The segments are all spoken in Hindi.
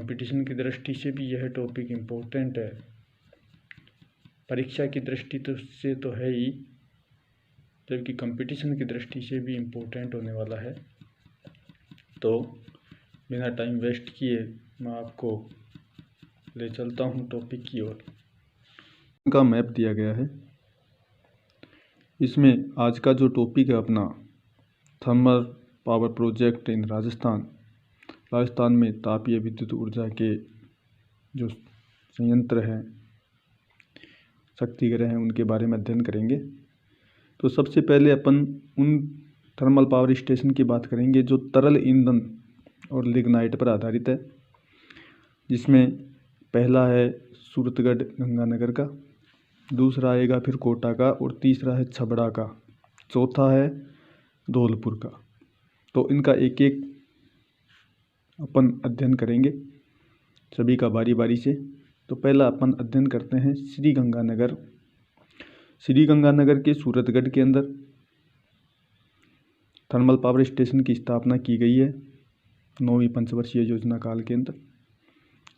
कंपटीशन की दृष्टि से भी यह टॉपिक इम्पोर्टेंट है। परीक्षा की दृष्टि से तो है ही, जबकि कंपटीशन की दृष्टि से भी इम्पोर्टेंट होने वाला है। तो बिना टाइम वेस्ट किए मैं आपको ले चलता हूँ टॉपिक की ओर। का मैप दिया गया है। इसमें आज का जो टॉपिक है अपना thermal power project in Rajasthan में तापीय विद्युत ऊर्जा के जो संयंत्र हैं, शक्तिगृह हैं, उनके बारे में अध्ययन करेंगे। तो सबसे पहले अपन उन थर्मल पावर स्टेशन की बात करेंगे जो तरल ईंधन और लिग्नाइट पर आधारित है, जिसमें पहला है सूरतगढ़ गंगानगर का, दूसरा आएगा फिर कोटा का, और तीसरा है छबड़ा का, चौथा है धौलपुर का। तो इनका एक एक अपन अध्ययन करेंगे, सभी का बारी बारी से। तो पहला अपन अध्ययन करते हैं श्री गंगानगर। श्री गंगानगर के सूरतगढ़ के अंदर थर्मल पावर स्टेशन की स्थापना की गई है 9वीं पंचवर्षीय योजना काल के अंदर।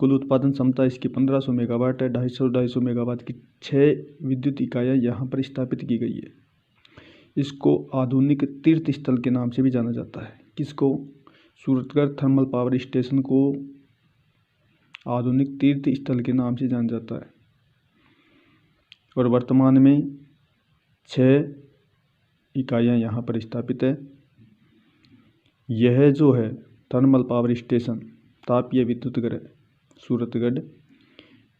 कुल उत्पादन क्षमता इसकी 1500 मेगावाट है। 250 मेगावाट की 6 विद्युत इकाइयाँ यहाँ पर स्थापित की गई है। इसको आधुनिक तीर्थ स्थल के नाम से भी जाना जाता है। किसको? सूरतगढ़ थर्मल पावर स्टेशन को आधुनिक तीर्थ स्थल के नाम से जाना जाता है। और वर्तमान में 6 इकाइयाँ यहाँ पर स्थापित है। यह जो है थर्मल पावर स्टेशन तापीय विद्युत गृह सूरतगढ़,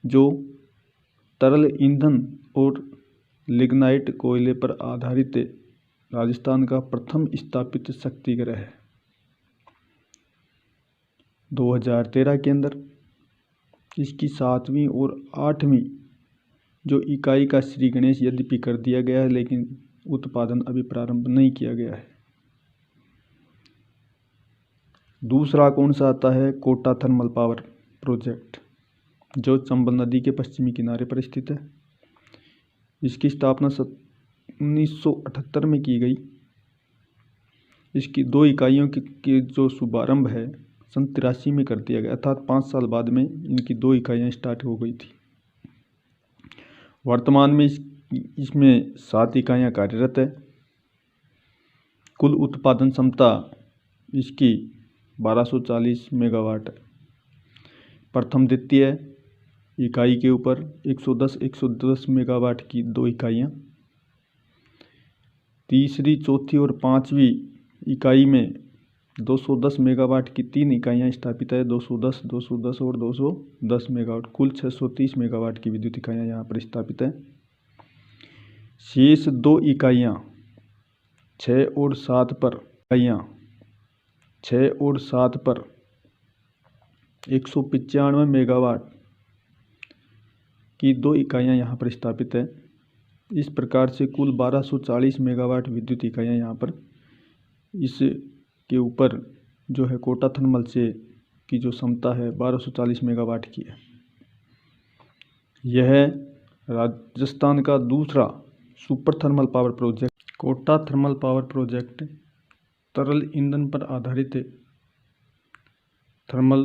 जो तरल ईंधन और लिग्नाइट कोयले पर आधारित राजस्थान का प्रथम स्थापित शक्तिगृह है। 2013 के अंदर इसकी 7वीं और 8वीं जो इकाई का श्री गणेश यद्यपि कर दिया गया है, लेकिन उत्पादन अभी प्रारंभ नहीं किया गया है। दूसरा कौन सा आता है? कोटा थर्मल पावर प्रोजेक्ट, जो चंबल नदी के पश्चिमी किनारे पर स्थित है। इसकी स्थापना 1978 में की गई। इसकी 2 इकाइयों की जो शुभारंभ है 1983 में कर दिया गया, अर्थात 5 साल बाद में इनकी 2 इकाइयाँ स्टार्ट हो गई थी। वर्तमान में इसमें 7 इकाइयाँ कार्यरत है। कुल उत्पादन क्षमता इसकी 1240 मेगावाट है। प्रथम द्वितीय इकाई के ऊपर 110 मेगावाट की 2 इकाइयाँ, तीसरी, चौथी और 5वीं इकाई में 210 मेगावाट की 3 इकाइयाँ स्थापित है। 210, 210 और 210 मेगावाट, कुल 630 मेगावाट की विद्युत इकाइयाँ यहाँ पर स्थापित है। शेष 2 इकाइयाँ 6 और 7 पर 195 मेगावाट की 2 इकाइयाँ यहाँ पर स्थापित है। इस प्रकार से कुल 1240 मेगावाट विद्युत इकाइयाँ यहाँ पर इसके ऊपर जो है कोटा थर्मल से की जो क्षमता है 1240 मेगावाट की है। यह राजस्थान का दूसरा super thermal power project. Kota thermal power project तरल ईंधन पर आधारित थर्मल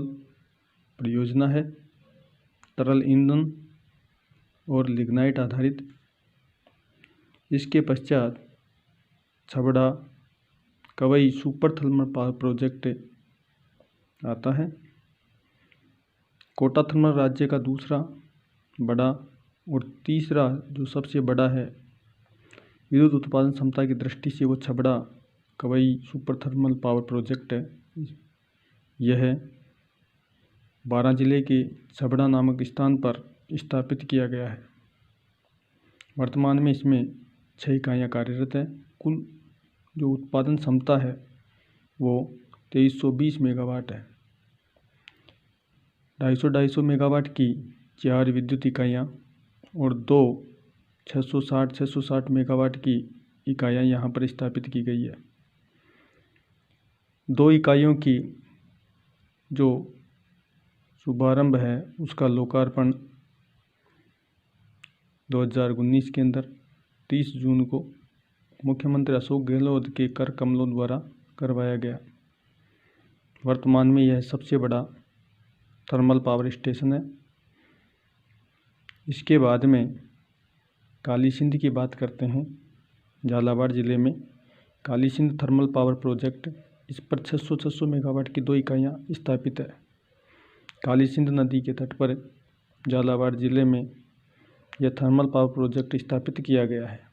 परियोजना है। तरल ईंधन और लिग्नाइट आधारित। इसके पश्चात Chhabra Kawai super thermal power project आता है। कोटा थर्मल राज्य का दूसरा बड़ा और तीसरा जो सबसे बड़ा है विद्युत उत्पादन क्षमता की दृष्टि से वो Chhabra Kawai super thermal power project है। यह 12 जिले के छबड़ा नामक स्थान पर स्थापित किया गया है। वर्तमान में इसमें 6 इकाइयाँ कार्यरत है। कुल जो उत्पादन क्षमता है वो 2320 मेगावाट है। 250 मेगावाट की 4 विद्युत इकाइयाँ और 2 660 मेगावाट की इकाइयाँ यहाँ पर स्थापित की गई है। 2 इकाइयों की जो शुभारंभ है उसका लोकार्पण 2019 के अंदर 30 जून को मुख्यमंत्री अशोक गहलोत के कर कमलों द्वारा करवाया गया। वर्तमान में यह सबसे बड़ा थर्मल पावर स्टेशन है। इसके बाद में काली सिंध की बात करते हैं। झालावाड़ ज़िले में Kali Sindh thermal power project, इस पर 600 मेगावाट की 2 इकाइयाँ स्थापित है। काली सिंध नदी के तट पर झालावाड़ ज़िले में यह थर्मल पावर प्रोजेक्ट स्थापित किया गया है।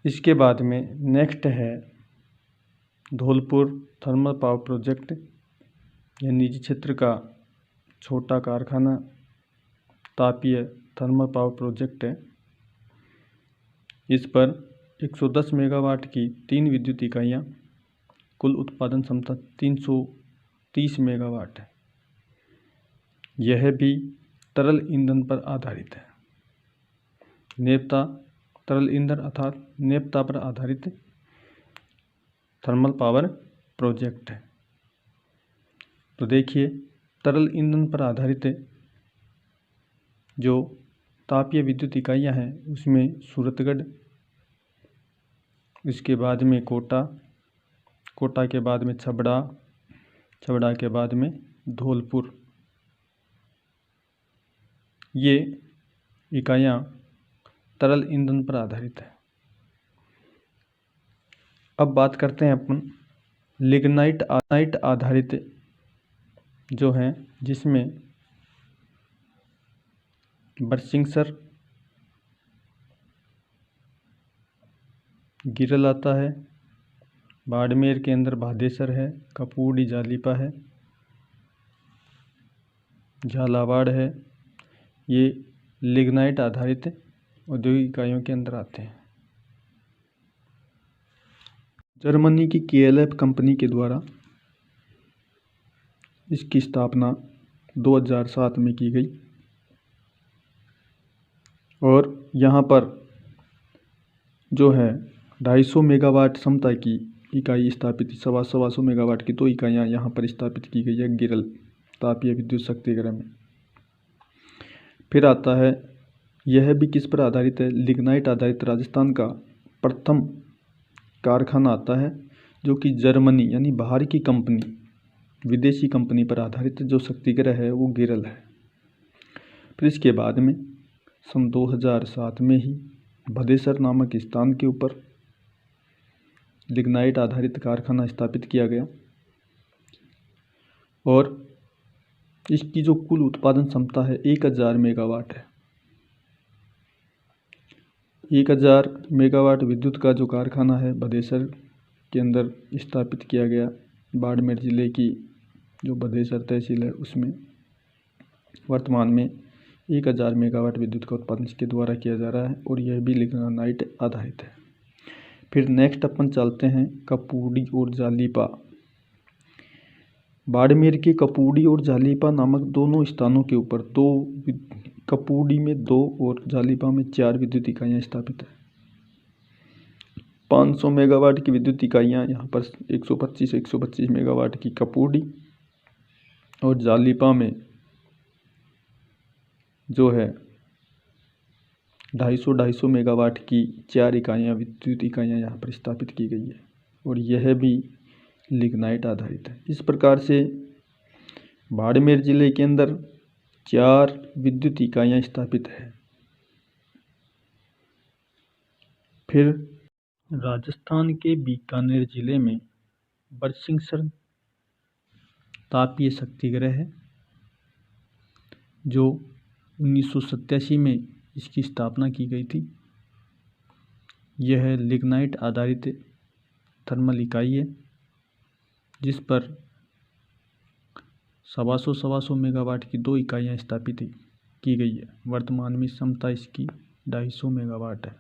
इसके बाद में नेक्स्ट है धौलपुर थर्मल पावर प्रोजेक्ट। यह निजी क्षेत्र का छोटा कारखाना तापीय थर्मल पावर प्रोजेक्ट है। इस पर 110 मेगावाट की 3 विद्युत इकाइयाँ, कुल उत्पादन क्षमता 330 मेगावाट है। यह भी तरल ईंधन पर आधारित है। नेप्ता तरल ईंधन अर्थात नेप्ता पर आधारित थर्मल पावर प्रोजेक्ट है। तो देखिए, तरल ईंधन पर आधारित जो तापीय विद्युत इकाइयाँ हैं उसमें सूरतगढ़, इसके बाद में कोटा, कोटा के बाद में छबड़ा, छबड़ा के बाद में धौलपुर, ये इकाइयाँ तरल ईंधन पर आधारित है। अब बात करते हैं अपन लिग्नाइट आधारित जो हैं, जिसमें बरसिंगसर, गिरल आता है, बाड़मेर के अंदर भादेसर है, कपूडी जालीपा है, झालावाड़ है। ये लिग्नाइट आधारित औद्योगिक इकाइयों के अंदर आते हैं। जर्मनी की KLF कंपनी के द्वारा इसकी स्थापना 2007 में की गई और यहाँ पर जो है 250 मेगावाट क्षमता की इकाई स्थापित, 125 मेगावाट की 2 इकाइयाँ यहाँ पर स्थापित की गई है गिरल तापीय विद्युत शक्तिगृह में। फिर आता है, यह भी किस पर आधारित है, लिग्नाइट आधारित राजस्थान का प्रथम कारखाना आता है जो कि जर्मनी यानी बाहर की कंपनी, विदेशी कंपनी पर आधारित जो शक्तिगृह है वो गिरल है। फिर इसके बाद में सन 2007 में ही भदेसर नामक स्थान के ऊपर लिग्नाइट आधारित कारखाना स्थापित किया गया और इसकी जो कुल उत्पादन क्षमता है 1000 मेगावाट है। 1000 मेगावाट विद्युत का जो कारखाना है भदेसर के अंदर स्थापित किया गया। बाड़मेर ज़िले की जो भदेसर तहसील है उसमें वर्तमान में 1000 मेगावाट विद्युत का उत्पादन इसके द्वारा किया जा रहा है और यह भी लिग्नाइट आधारित है। फिर नेक्स्ट अपन चलते हैं कपूडी और जालीपा। बाड़मेर के कपूडी और जालीपा नामक दोनों स्थानों के ऊपर कपूडी में 2 और जालीपा में 4 विद्युत इकाइयाँ स्थापित है। 500 मेगावाट की विद्युत इकाइयाँ यहाँ पर 125 मेगावाट की कपूडी और जालीपा में जो है 250 मेगावाट की 4 इकाइयाँ विद्युत इकाइयाँ यहाँ पर स्थापित की गई है और यह भी लिग्नाइट आधारित है। इस प्रकार से बाड़मेर ज़िले के अंदर 4 विद्युत इकाइयाँ स्थापित है। फिर राजस्थान के बीकानेर ज़िले में बरसिंगसर तापीय शक्तिगृह है जो 1987 में इसकी स्थापना की गई थी। यह लिग्नाइट आधारित थर्मल इकाई है जिस पर 125 मेगावाट की 2 इकाइयाँ स्थापित की गई है। वर्तमान में क्षमता इसकी 250 मेगावाट है।